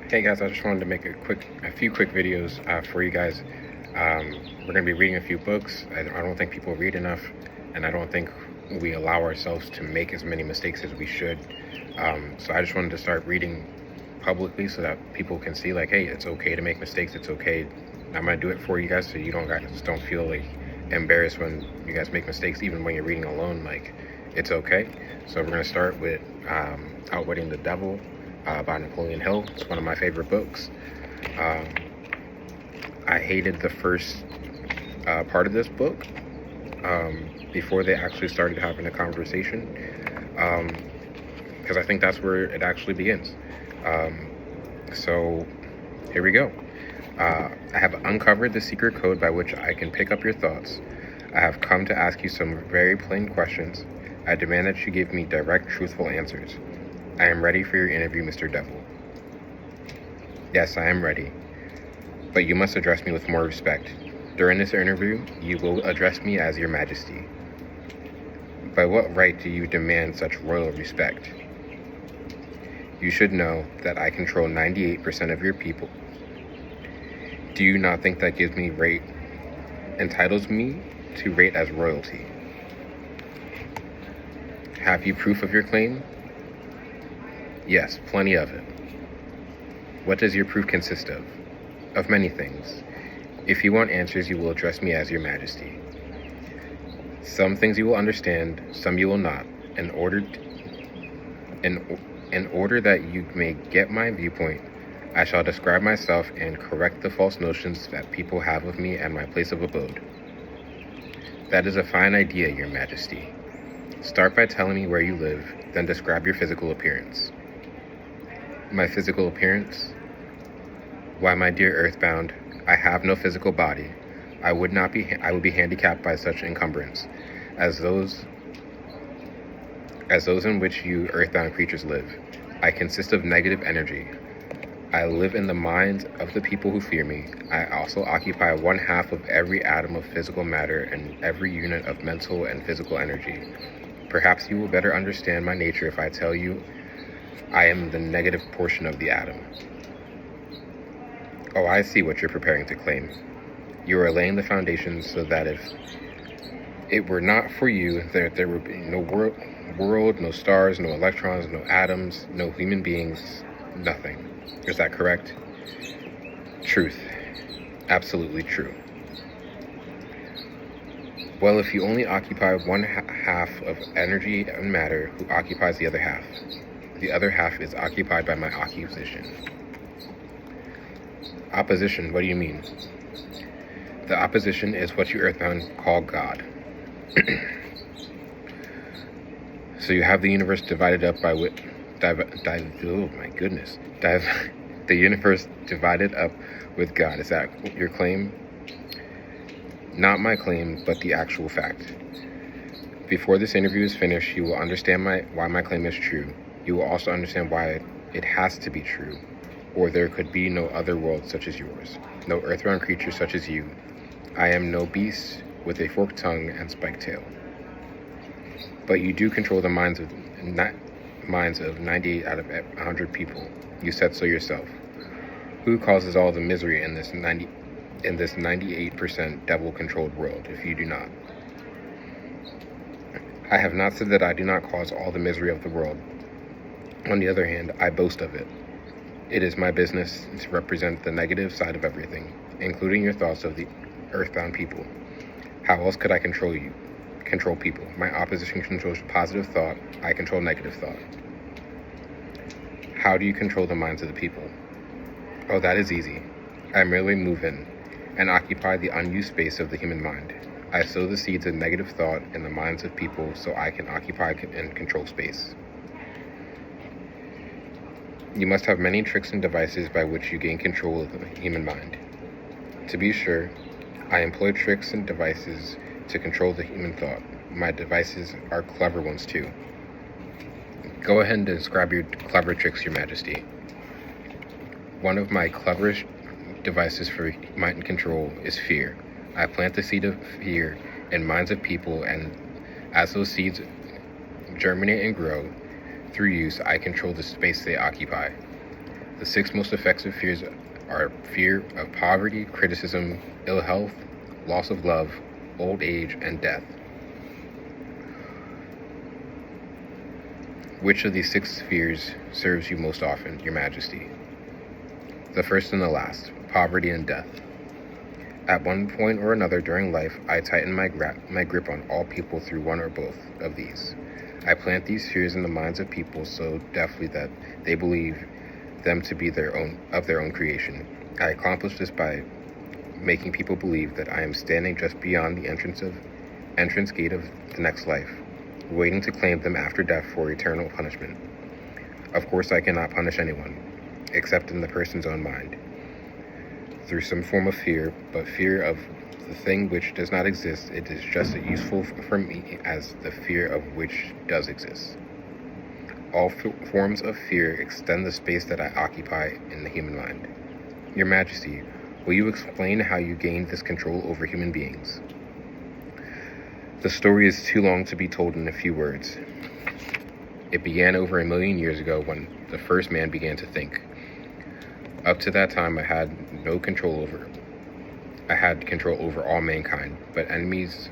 Hey guys, I just wanted to make a few quick videos for you guys. We're gonna be reading a few books. I don't think people read enough, and I don't think we allow ourselves to make as many mistakes as we should. So I just wanted to start reading publicly so that people can see, like, hey, it's okay to make mistakes. It's okay. I'm gonna do it for you guys, so you don't feel like embarrassed when you guys make mistakes, even when you're reading alone. Like, it's okay. So we're gonna start with Outwitting the Devil by Napoleon Hill. It's one of my favorite books. Um, I hated the first part of this book before they actually started having a conversation, because I think that's where it actually begins. So here we go. I have uncovered the secret code by which I can pick up your thoughts. I have come to ask you some very plain questions. I demand that you give me direct, truthful answers. I am ready for your interview, Mr. Devil. Yes, I am ready. But you must address me with more respect. During this interview, you will address me as Your Majesty. By what right do you demand such royal respect? You should know that I control 98% of your people. Do you not think that entitles me to rate as royalty? Have you proof of your claim? Yes, plenty of it. What does your proof consist of? Of many things. If you want answers, you will address me as Your Majesty. Some things you will understand, some you will not. In order that you may get my viewpoint, I shall describe myself and correct the false notions that people have of me and my place of abode. That is a fine idea, Your Majesty. Start by telling me where you live, then describe your physical appearance. My physical appearance? Why, my dear Earthbound, I have no physical body. I would be handicapped by such encumbrance as those in which you Earthbound creatures live. I consist of negative energy. I live in the minds of the people who fear me. I also occupy 1/2 of every atom of physical matter and every unit of mental and physical energy. Perhaps you will better understand my nature if I tell you I am the negative portion of the atom. Oh, I see what you're preparing to claim. You are laying the foundations so that if it were not for you, there would be no world, no stars, no electrons, no atoms, no human beings, nothing. Is that correct? Truth. Absolutely true. Well, if you only occupy 1/2 of energy and matter, who occupies the other half? The other half is occupied by my opposition. Opposition, what do you mean? The opposition is what you Earthbound call God. So you have the universe divided up by the universe divided up with God. Is that your claim? Not my claim, but the actual fact. Before this interview is finished, you will understand why my claim is true. You will also understand why it has to be true, or there could be no other world such as yours, no earthbound creature such as you. I am no beast with a forked tongue and spiked tail. But you do control the minds of 98 out of 100 people. You said so yourself. Who causes all the misery in this 98% devil-controlled world, if you do not? I have not said that I do not cause all the misery of the world. On the other hand, I boast of it. It is my business to represent the negative side of everything, including your thoughts of the earthbound people. How else could I control people? My opposition controls positive thought, I control negative thought. How do you control the minds of the people? Oh, that is easy. I merely move in and occupy the unused space of the human mind. I sow the seeds of negative thought in the minds of people so I can occupy and control space. You must have many tricks and devices by which you gain control of the human mind. To be sure, I employ tricks and devices to control the human thought. My devices are clever ones too. Go ahead and describe your clever tricks, Your Majesty. One of my cleverest devices for mind control is fear. I plant the seed of fear in minds of people, and as those seeds germinate and grow through use, I control the space they occupy. The 6 most effective fears are fear of poverty, criticism, ill health, loss of love, old age, and death. Which of these 6 fears serves you most often, Your Majesty? The first and the last, poverty and death. At one point or another during life, I tighten my grip on all people through one or both of these. I plant these fears in the minds of people so deftly that they believe them to be their own creation. I accomplish this by making people believe that I am standing just beyond the entrance gate of the next life, waiting to claim them after death for eternal punishment. Of course, I cannot punish anyone, except in the person's own mind, through some form of fear, but fear of the thing which does not exist. It is just as useful for me as the fear of which does exist. All forms of fear extend the space that I occupy in the human mind. Your Majesty, will you explain how you gained this control over human beings? The story is too long to be told in a few words. It began over 1 million years ago when the first man began to think. Up to that time, I had control over all mankind, but enemies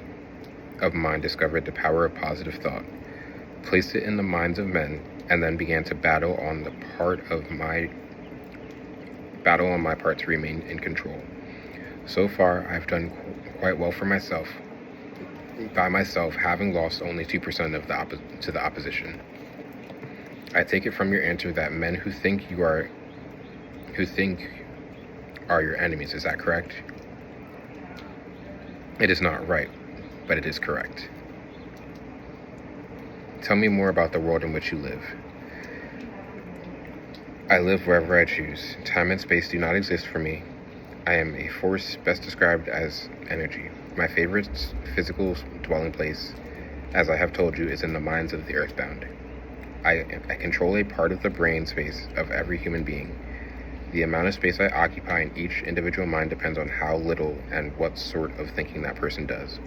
of mine discovered the power of positive thought, placed it in the minds of men, and then began to battle on my part to remain in control. So far, I've done quite well for myself, by myself, having lost only 2% to the opposition. I take it from your answer that men who think are your enemies. Is that correct? It is not right, but it is correct. Tell me more about the world in which you live. I live wherever I choose. Time and space do not exist for me. I am a force best described as energy. My favorite physical dwelling place, as I have told you, is in the minds of the earthbound. I control a part of the brain space of every human being. The amount of space I occupy in each individual mind depends on how little and what sort of thinking that person does.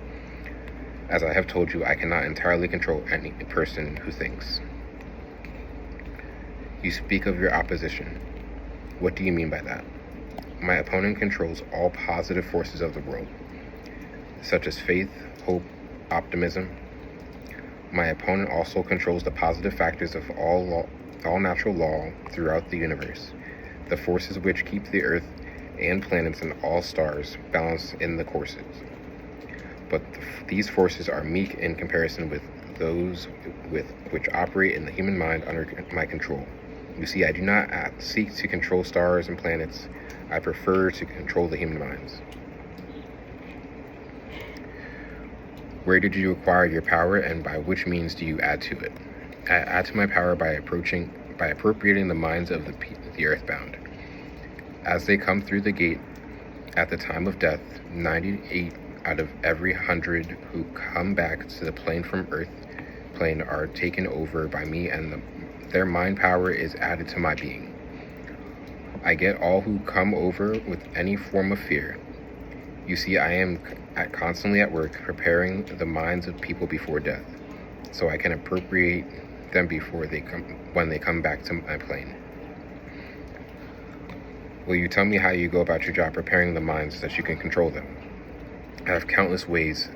As I have told you, I cannot entirely control any person who thinks. You speak of your opposition. What do you mean by that? My opponent controls all positive forces of the world, such as faith, hope, optimism. My opponent also controls the positive factors of all natural law throughout the universe, the forces which keep the earth and planets and all stars balanced in the courses. But these forces are meek in comparison with those which operate in the human mind under my control. You see, I do not seek to control stars and planets. I prefer to control the human minds. Where did you acquire your power, and by which means do you add to it? I add to my power by appropriating the minds of the earthbound. As they come through the gate at the time of death, 98 out of every 100 who come back to the plane from Earth plane are taken over by me, and their mind power is added to my being. I get all who come over with any form of fear. You see, I am constantly at work preparing the minds of people before death, so I can appropriate them when they come back to my plane. Will you tell me how you go about your job preparing the minds so that you can control them? I have countless ways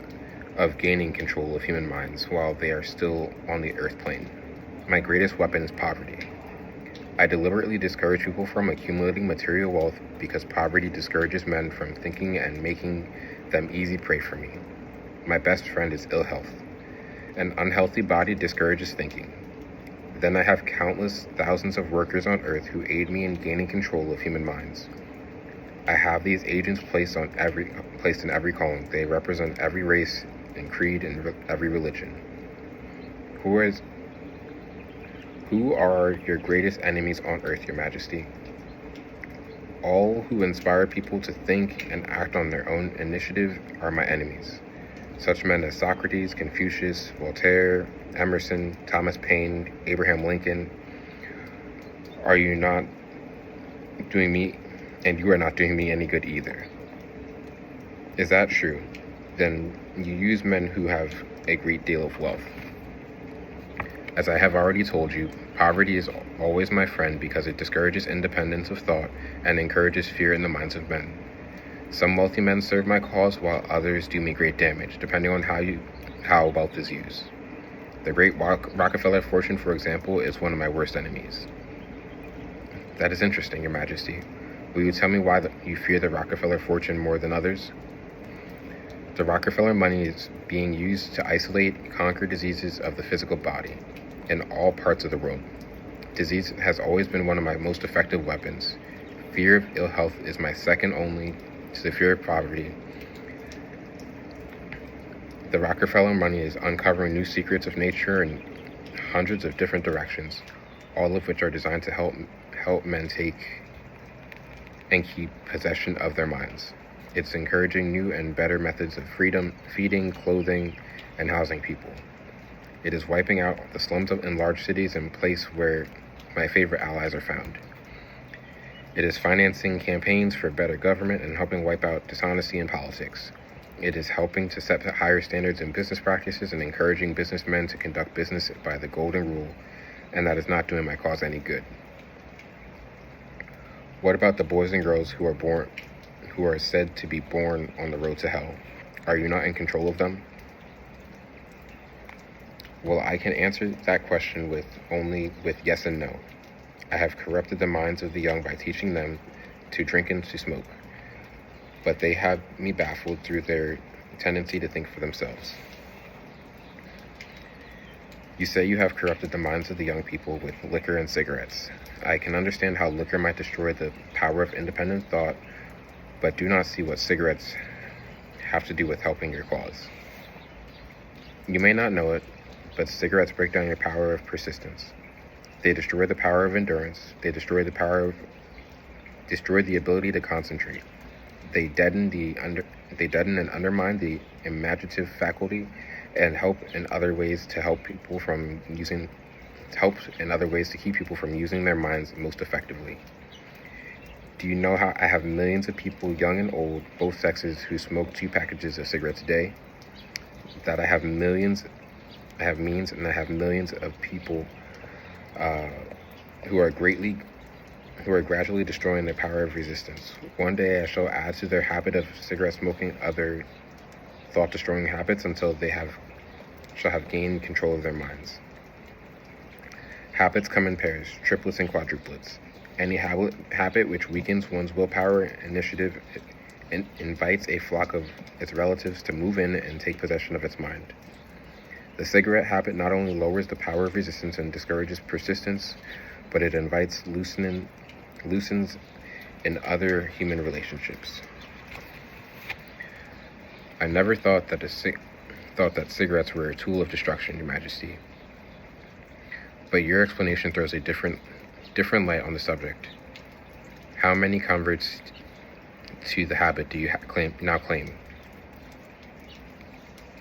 of gaining control of human minds while they are still on the earth plane. My greatest weapon is poverty. I deliberately discourage people from accumulating material wealth because poverty discourages men from thinking and making them easy prey for me. My best friend is ill health. An unhealthy body discourages thinking. Then I have countless thousands of workers on earth who aid me in gaining control of human minds. I have these agents placed in every calling. They represent every race and creed and every religion. Who are your greatest enemies on earth, Your Majesty? All who inspire people to think and act on their own initiative are my enemies. Such men as Socrates, Confucius, Voltaire, Emerson, Thomas Paine, Abraham Lincoln. Are you not doing me, and you are not doing me any good either? Is that true? Then you use men who have a great deal of wealth. As I have already told you, poverty is always my friend because it discourages independence of thought and encourages fear in the minds of men. Some wealthy men serve my cause while others do me great damage, depending on how wealth is used. The great Rockefeller fortune, for example, is one of my worst enemies. That is interesting, Your Majesty. Will you tell me why you fear the Rockefeller fortune more than others? The Rockefeller money is being used to isolate and conquer diseases of the physical body in all parts of the world. Disease has always been one of my most effective weapons. Fear of ill health is my second only to the fear of poverty. The Rockefeller money is uncovering new secrets of nature in hundreds of different directions, all of which are designed to help men take and keep possession of their minds. It's encouraging new and better methods of freedom, feeding, clothing, and housing people. It is wiping out the slums in large cities and place where my favorite allies are found. It is financing campaigns for better government and helping wipe out dishonesty in politics. It is helping to set higher standards in business practices and encouraging businessmen to conduct business by the golden rule, and that is not doing my cause any good. What about the boys and girls who are said to be born on the road to hell? Are you not in control of them? Well, I can answer that question only with yes and no. I have corrupted the minds of the young by teaching them to drink and to smoke, but they have me baffled through their tendency to think for themselves. You say you have corrupted the minds of the young people with liquor and cigarettes. I can understand how liquor might destroy the power of independent thought, but do not see what cigarettes have to do with helping your cause. You may not know it, but cigarettes break down your power of persistence. They destroy the power of endurance. They destroy the ability to concentrate. They deaden and undermine the imaginative faculty, and help in other ways to keep people from using their minds most effectively. Do you know how I have millions of people, young and old, both sexes, who smoke 2 packages of cigarettes a day? That I have millions of people who are gradually destroying their power of resistance. One day I shall add to their habit of cigarette smoking other thought-destroying habits until they shall have gained control of their minds. Habits come in pairs, triplets and quadruplets. Any habit which weakens one's willpower initiative invites a flock of its relatives to move in and take possession of its mind. The cigarette habit not only lowers the power of resistance and discourages persistence, but it invites loosens in other human relationships. I never thought that cigarettes were a tool of destruction, Your Majesty. But your explanation throws a different light on the subject. How many converts to the habit do you now claim?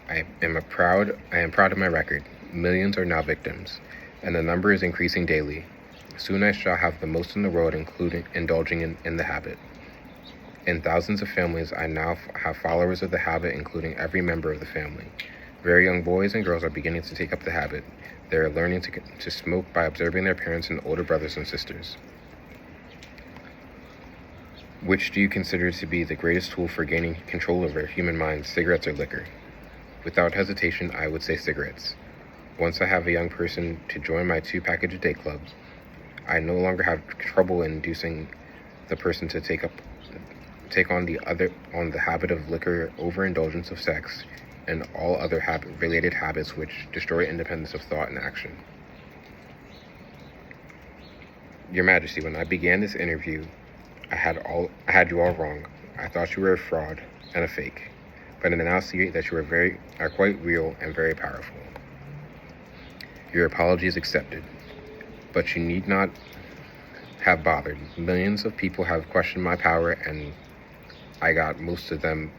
I am proud of my record. Millions are now victims, and the number is increasing daily. Soon I shall have the most in the world, including indulging in the habit. In thousands of families, I now have followers of the habit, including every member of the family. Very young boys and girls are beginning to take up the habit. They are learning to smoke by observing their parents and older brothers and sisters. Which do you consider to be the greatest tool for gaining control over human minds, cigarettes or liquor? Without hesitation, I would say cigarettes. Once I have a young person to join my 2-package-a-day club, I no longer have trouble inducing the person to take on the habit of liquor, overindulgence of sex, and all other related habits which destroy independence of thought and action. Your Majesty, when I began this interview, I had you all wrong. I thought you were a fraud and a fake, but I now see that you are quite real and very powerful. Your apology is accepted, but you need not have bothered. Millions of people have questioned my power, and I got most of them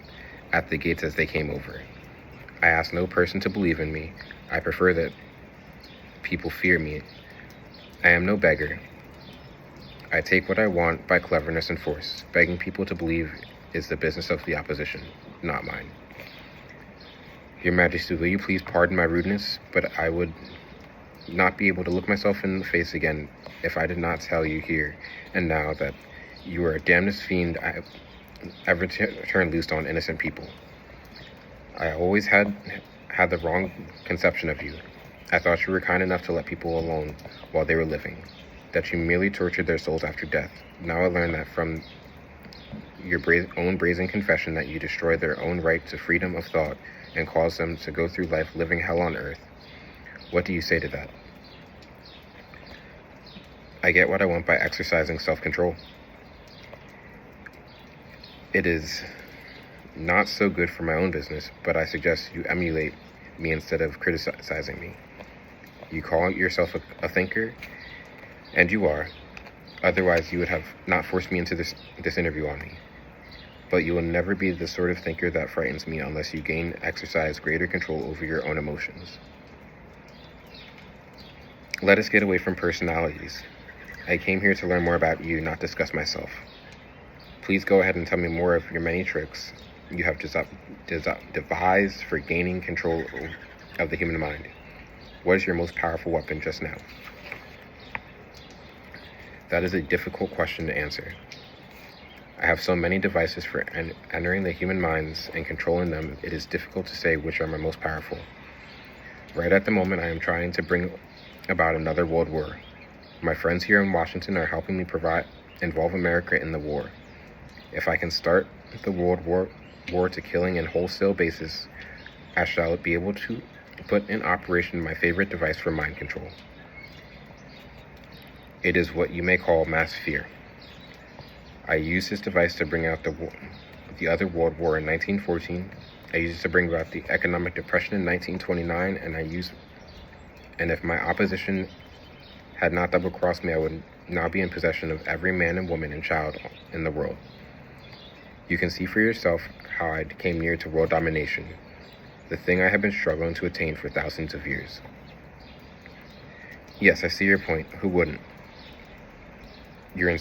at the gates as they came over. I ask no person to believe in me. I prefer that people fear me. I am no beggar. I take what I want by cleverness and force. Begging people to believe is the business of the opposition, not mine. Your Majesty, will you please pardon my rudeness, but I would not be able to look myself in the face again if I did not tell you here and now that you are a damnedest fiend I have ever turned loose on innocent people. I always had the wrong conception of you. I thought you were kind enough to let people alone while they were living, that you merely tortured their souls after death. Now I learn that from your own brazen confession that you destroy their own right to freedom of thought and cause them to go through life living hell on earth. What do you say to that? I get what I want by exercising self-control. It is not so good for my own business, but I suggest you emulate me instead of criticizing me. You call yourself a thinker, and you are. Otherwise, you would have not forced me into this interview on me. But you will never be the sort of thinker that frightens me unless you exercise greater control over your own emotions. Let us get away from personalities. I came here to learn more about you, not discuss myself. Please go ahead and tell me more of your many tricks you have devised for gaining control of the human mind. What is your most powerful weapon just now? That is a difficult question to answer. I have so many devices for entering the human minds and controlling them, it is difficult to say which are my most powerful. Right at the moment, I am trying to bring about another world war. My friends here in Washington are helping me involve America in the war. If I can start the world war to killing in wholesale basis, I shall be able to put in operation my favorite device for mind control. It is what you may call mass fear. I used this device to bring out the other world war in 1914. I used it to bring about the economic depression in 1929, and if my opposition had not double-crossed me, I would now be in possession of every man and woman and child in the world. You can see for yourself how I came near to world domination, the thing I have been struggling to attain for thousands of years. Yes, I see your point. Who wouldn't? Your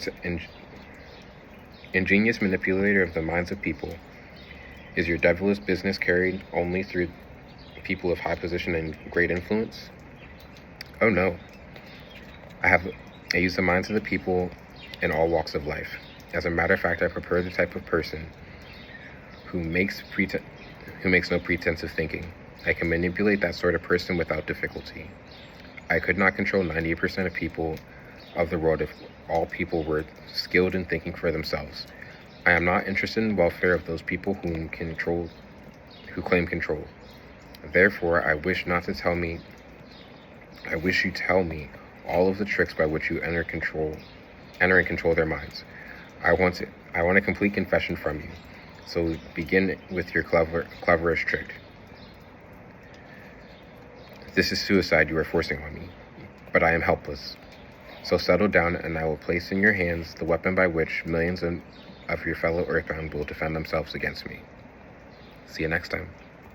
ingenious manipulator of the minds of people. Is your devilish business carried only through people of high position and great influence? Oh no. I use the minds of the people in all walks of life. As a matter of fact, I prefer the type of person who makes no pretense of thinking. I can manipulate that sort of person without difficulty. I could not control 90% of people of the world if all people were skilled in thinking for themselves. I am not interested in the welfare of those people who claim control. Therefore, I wish you tell me all of the tricks by which you enter and control their minds. I want a complete confession from you. So begin with your cleverest trick. This is suicide you are forcing on me, but I am helpless. So settle down, and I will place in your hands the weapon by which millions of your fellow Earthbound will defend themselves against me. See you next time.